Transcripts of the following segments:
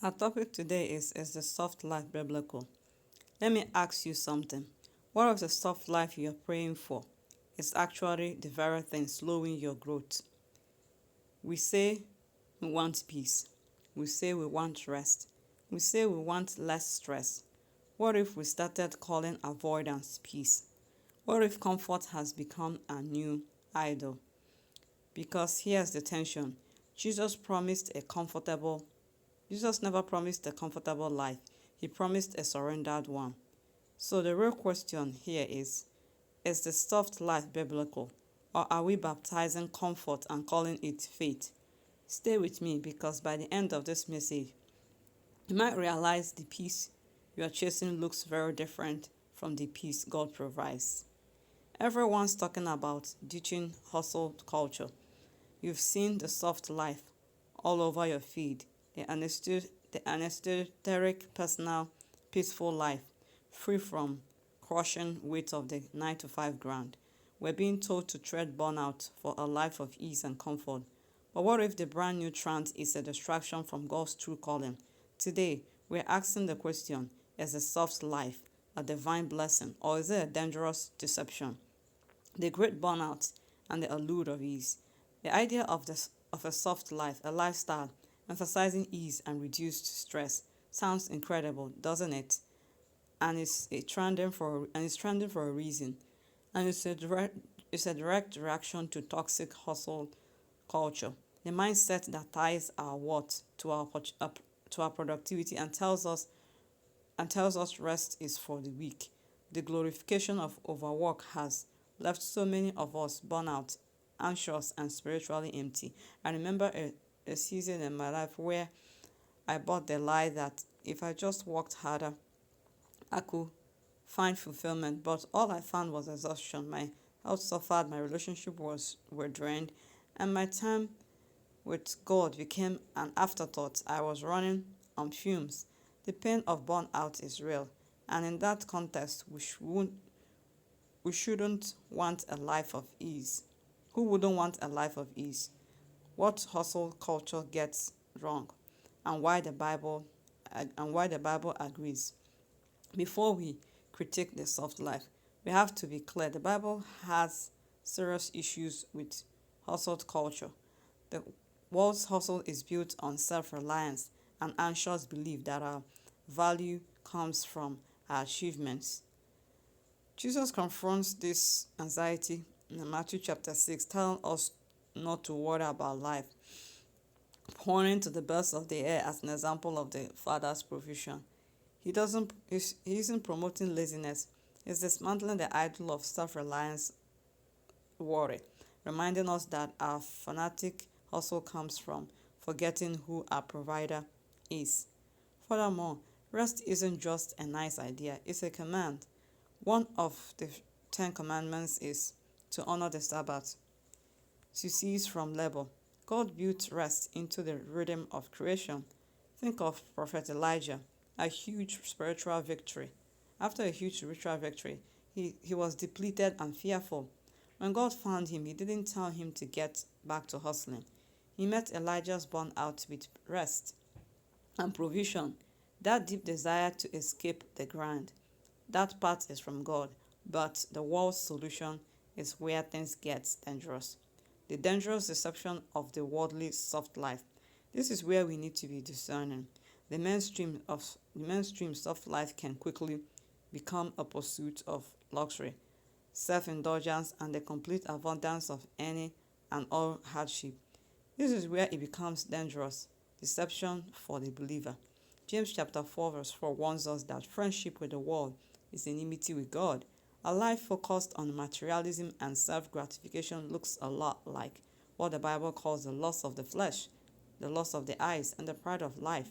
Our topic today is the soft life biblical? Let me ask you something. What if the soft life you're praying for is actually the very thing slowing your growth? We say we want peace. We say we want rest. We say we want less stress. What if we started calling avoidance peace? What if comfort has become a new idol? Because here's the tension. Jesus promised a comfortable Jesus never promised a comfortable life. He promised a surrendered one. So the real question here is the soft life biblical? Or are we baptizing comfort and calling it faith? Stay with me because by the end of this message, you might realize the peace you are chasing looks very different from the peace God provides. Everyone's talking about ditching hustle culture. You've seen the soft life all over your feed, the anesthetic, personal, peaceful life, free from crushing weight of the 9 to 5 grind. We're being told to tread burnout for a life of ease and comfort. But what if the brand new trance is a distraction from God's true calling? Today, we're asking the question, is a soft life a divine blessing or is it a dangerous deception? The great burnout and the allure of ease. The idea of a soft life, a lifestyle emphasizing ease and reduced stress, sounds incredible, doesn't it? And it's trending for a reason. And it's a direct reaction to toxic hustle culture, the mindset that ties our worth to our productivity and tells us rest is for the weak. The glorification of overwork has left so many of us burnout, anxious, and spiritually empty. I remember a season in my life where I bought the lie that if I just worked harder, I could find fulfillment. But all I found was exhaustion. My health suffered, my relationship were drained, and my time with God became an afterthought. I was running on fumes. The pain of burnout is real, and in that context, we shouldn't want a life of ease. Who wouldn't want a life of ease? What hustle culture gets wrong, and why the Bible agrees. Before we critique the soft life, we have to be clear. The Bible has serious issues with hustle culture. The world's hustle is built on self-reliance and anxious belief that our value comes from our achievements. Jesus confronts this anxiety in Matthew chapter 6, telling us not to worry about life, pointing to the birds of the air as an example of the Father's provision. He isn't promoting laziness, he's dismantling the idol of self-reliance worry, reminding us that our fanatic hustle comes from forgetting who our provider is. Furthermore, rest isn't just a nice idea, it's a command. One of the 10 commandments is to honor the Sabbath, to cease from labor. God built rest into the rhythm of creation. Think of Prophet Elijah, a huge spiritual victory. After a huge spiritual victory, he was depleted and fearful. When God found him, he didn't tell him to get back to hustling. He met Elijah's burnout with rest and provision, that deep desire to escape the grind. That part is from God, but the world's solution is where things get dangerous. The dangerous deception of the worldly soft life. This is where we need to be discerning. The mainstream soft life can quickly become a pursuit of luxury, self-indulgence, and the complete avoidance of any and all hardship. This is where it becomes dangerous, deception for the believer. James chapter 4 verse 4 warns us that friendship with the world is enmity with God. A life focused on materialism and self-gratification looks a lot like what the Bible calls the lust of the flesh, the lust of the eyes, and the pride of life.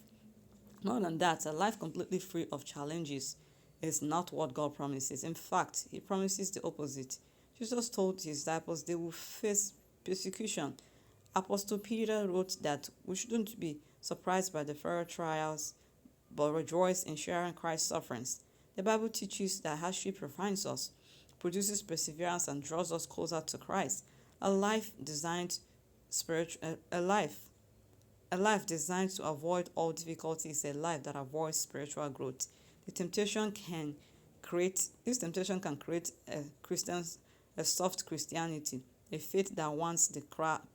More than that, a life completely free of challenges is not what God promises. In fact, He promises the opposite. Jesus told His disciples they will face persecution. Apostle Peter wrote that we shouldn't be surprised by the fiery trials, but rejoice in sharing Christ's sufferings. The Bible teaches that hardship refines us, produces perseverance, and draws us closer to Christ. A life designed spiritual, a life A life designed to avoid all difficulty is a life that avoids spiritual growth. The temptation can this temptation can create a soft Christianity, a faith that wants the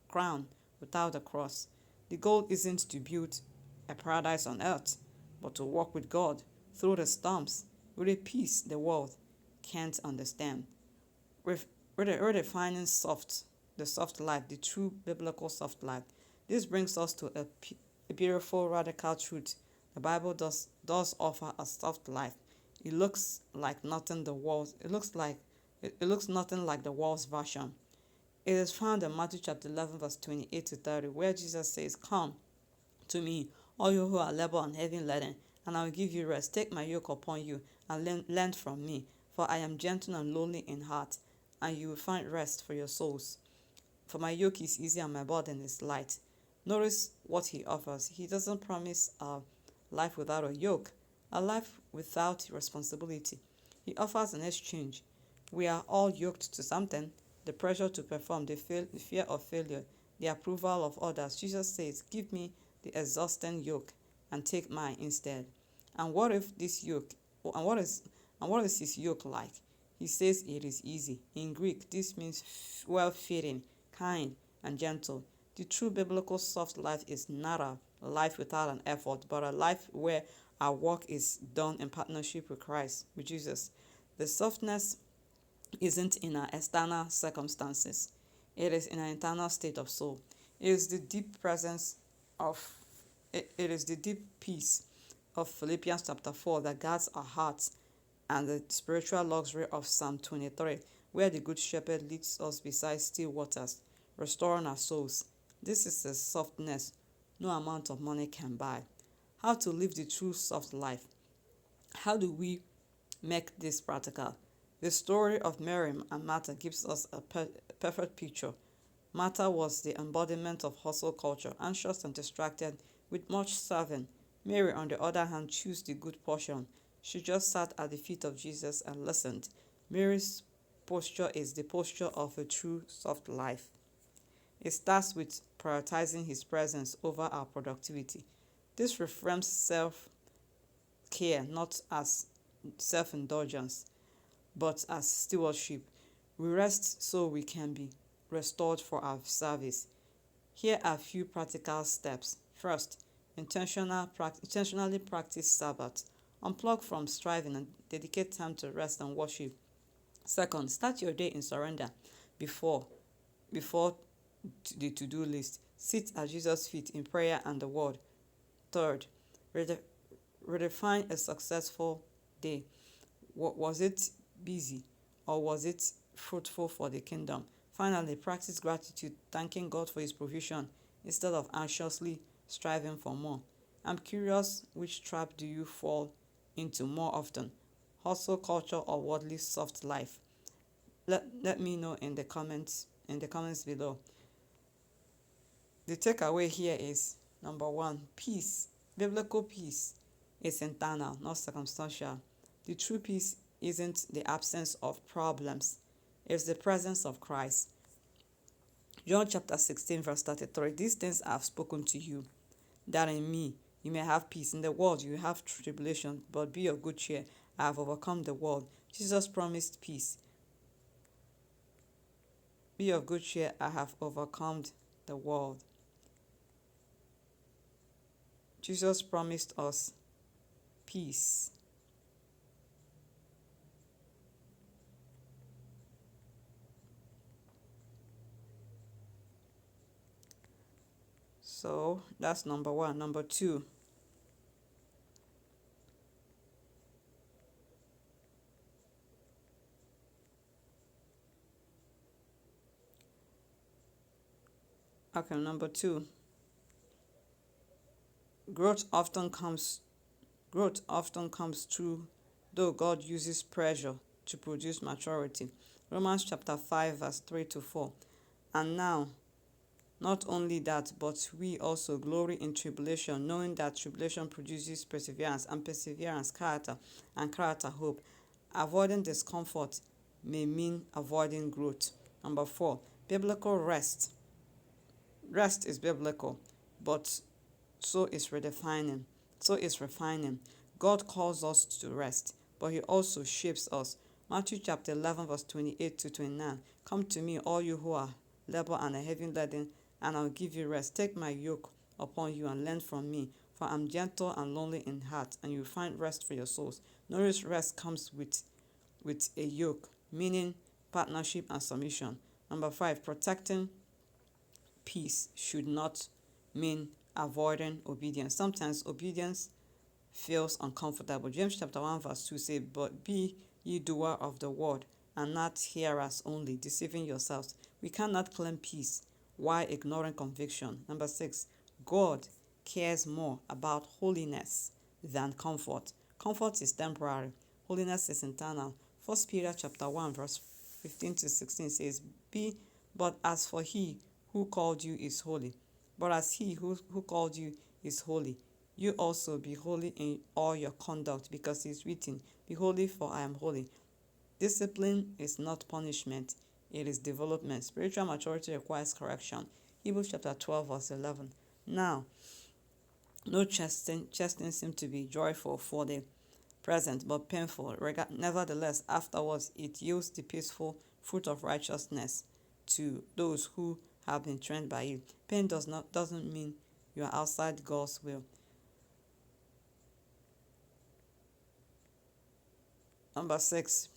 crown without the cross. The goal isn't to build a paradise on earth, but to walk with God through the storms with a peace the world can't understand. Ref- Redefining the soft life, the true biblical soft life. This brings us to a beautiful radical truth. The Bible does offer a soft life. It looks like nothing the world. It looks nothing like the world's version. It is found in Matthew chapter 11 verse 28 to 30, where Jesus says, "Come to me, all you who are labor and heavy laden, and I will give you rest. Take my yoke upon you and learn from me, for I am gentle and lowly in heart, and you will find rest for your souls. For my yoke is easy and my burden is light." Notice what he offers. He doesn't promise a life without a yoke, a life without responsibility. He offers an exchange. We are all yoked to something: the pressure to perform, the fear of failure, the approval of others. Jesus says, "Give me the exhausting yoke and take mine instead." And what if this yoke and what is his yoke like? He says it is easy. In Greek, this means well-fitting, kind, and gentle. The true biblical soft life is not a life without an effort, but a life where our work is done in partnership with Christ, with Jesus. The softness isn't in our external circumstances. It is in our internal state of soul. It is the deep presence of it is the deep peace of Philippians chapter 4 that guards our hearts, and the spiritual luxury of Psalm 23, where the Good Shepherd leads us beside still waters, restoring our souls. This is a softness no amount of money can buy. How to live the true soft life? How do we make this practical? The story of Mary and Martha gives us a perfect picture. Martha was the embodiment of hustle culture, anxious and distracted with much serving. Mary, on the other hand, chose the good portion. She just sat at the feet of Jesus and listened. Mary's posture is the posture of a true soft life. It starts with prioritizing his presence over our productivity. This reframes self-care not as self-indulgence, but as stewardship. We rest so we can be restored for our service. Here are a few practical steps. First, intentionally practice Sabbath. Unplug from striving and dedicate time to rest and worship. Second, start your day in surrender before the to-do list. Sit at Jesus' feet in prayer and the word. Third, redefine a successful day. Was it busy or was it fruitful for the kingdom? Finally, practice gratitude, thanking God for his provision instead of anxiously striving for more. I'm curious, which trap do you fall into more often? Hustle culture or worldly soft life? Let me know in the comments below. The takeaway here is number one, peace. Biblical peace is internal, not circumstantial. The true peace isn't the absence of problems, it's the presence of Christ. John chapter 16 verse 33, "These things I have spoken to you, that in me you may have peace. In the world you have tribulation, but be of good cheer. I have overcome the world." Jesus promised peace. Be of good cheer, I have overcome the world. Jesus promised us peace. So that's number one. Number two, growth often comes through, though God uses pressure to produce maturity. Romans chapter 5 verse 3 to 4. "And now, not only that, but we also glory in tribulation, knowing that tribulation produces perseverance, and perseverance character, and character hope." Avoiding discomfort may mean avoiding growth. Number 4, biblical rest. Rest is biblical, but so is redefining. So is refining. God calls us to rest, but he also shapes us. Matthew chapter 11 verse 28 to 29. Come to me, all you who are labor and are heavy laden, and I'll give you rest. Take my yoke upon you and learn from me, for I'm gentle and lonely in heart, and you will find rest for your souls. Notice rest comes with a yoke, meaning partnership and submission. Number 5, protecting peace should not mean avoiding obedience. Sometimes obedience feels uncomfortable. James chapter 1 verse 2 says, but be ye doer of the word, and not hearers only, deceiving yourselves. We cannot claim peace while ignoring conviction. Number 6, God cares more about holiness than comfort. Comfort is temporary. Holiness is internal. 1 Peter chapter 1 verse 15 to 16 says, but as for he who called you is holy. But as he who called you is holy, you also be holy in all your conduct, because it is written, be holy, for I am holy. Discipline is not punishment, it is development. Spiritual maturity requires correction. Hebrews chapter 12 verse 11. Now, no chastening seems to be joyful for the present, but painful. Nevertheless, afterwards it yields the peaceful fruit of righteousness to those who have been trained by it. Pain doesn't mean you are outside God's will. Number 6,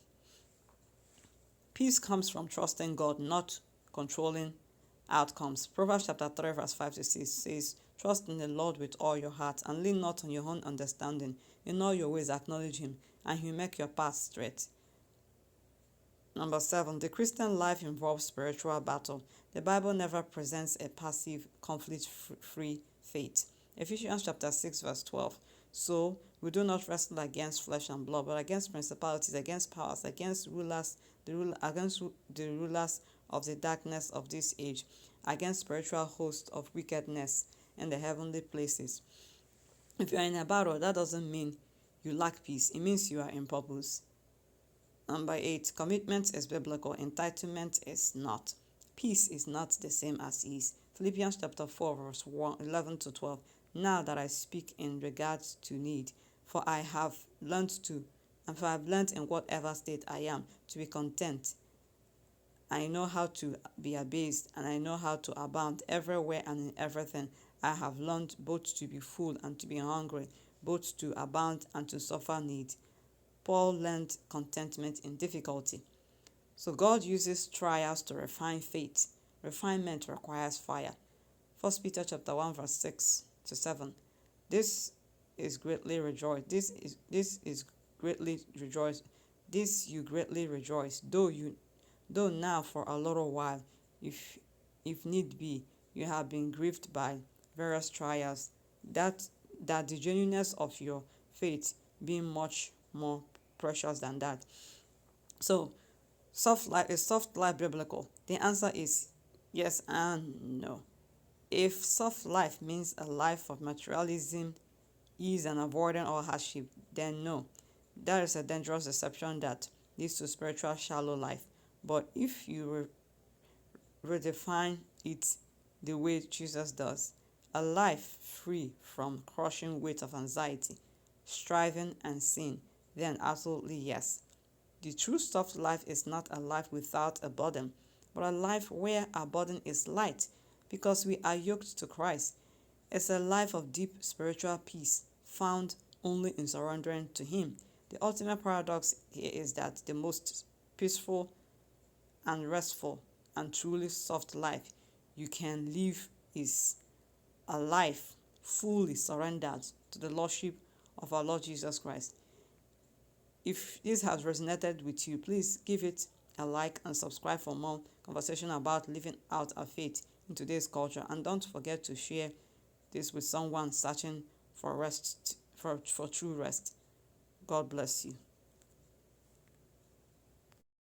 peace comes from trusting God, not controlling outcomes. Proverbs chapter 3 verse 5 to 6 says, trust in the Lord with all your heart, and lean not on your own understanding. In all your ways acknowledge him, and he will make your path straight. Number 7, the Christian life involves spiritual battle. The Bible never presents a passive, conflict-free faith. Ephesians chapter 6 verse 12. So we do not wrestle against flesh and blood, but against principalities, against powers, against against the rulers of the darkness of this age, against spiritual hosts of wickedness in the heavenly places. If you are in a battle, that doesn't mean you lack peace. It means you are in purpose. Number 8, commitment is biblical, entitlement is not. Peace is not the same as ease. Philippians chapter 4 verse 11 to 12. Now that I speak in regards to need, for I have learned in whatever state I am to be content. I know how to be abased, and I know how to abound everywhere and in everything. I have learned both to be full and to be hungry, both to abound and to suffer need. Paul learned contentment in difficulty. So God uses trials to refine faith. Refinement requires fire. 1 Peter chapter 1 verse 6 to 7. This is greatly rejoice. This you greatly rejoice, though now for a little while, if need be, you have been grieved by various trials, that the genuineness of your faith being much more precious than that. So, is soft life biblical? The answer is yes and no. If soft life means a life of materialism, ease, and avoiding all hardship, then no. That is a dangerous deception that leads to spiritual shallow life. But if you redefine it the way Jesus does, a life free from crushing weight of anxiety, striving, and sin, then absolutely yes. The true soft life is not a life without a burden, but a life where our burden is light because we are yoked to Christ. It's a life of deep spiritual peace found only in surrendering to him. The ultimate paradox here is that the most peaceful and restful and truly soft life you can live is a life fully surrendered to the Lordship of our Lord Jesus Christ. If this has resonated with you, please give it a like and subscribe for more conversation about living out our faith in today's culture. And don't forget to share this with someone searching for rest, for true rest. God bless you.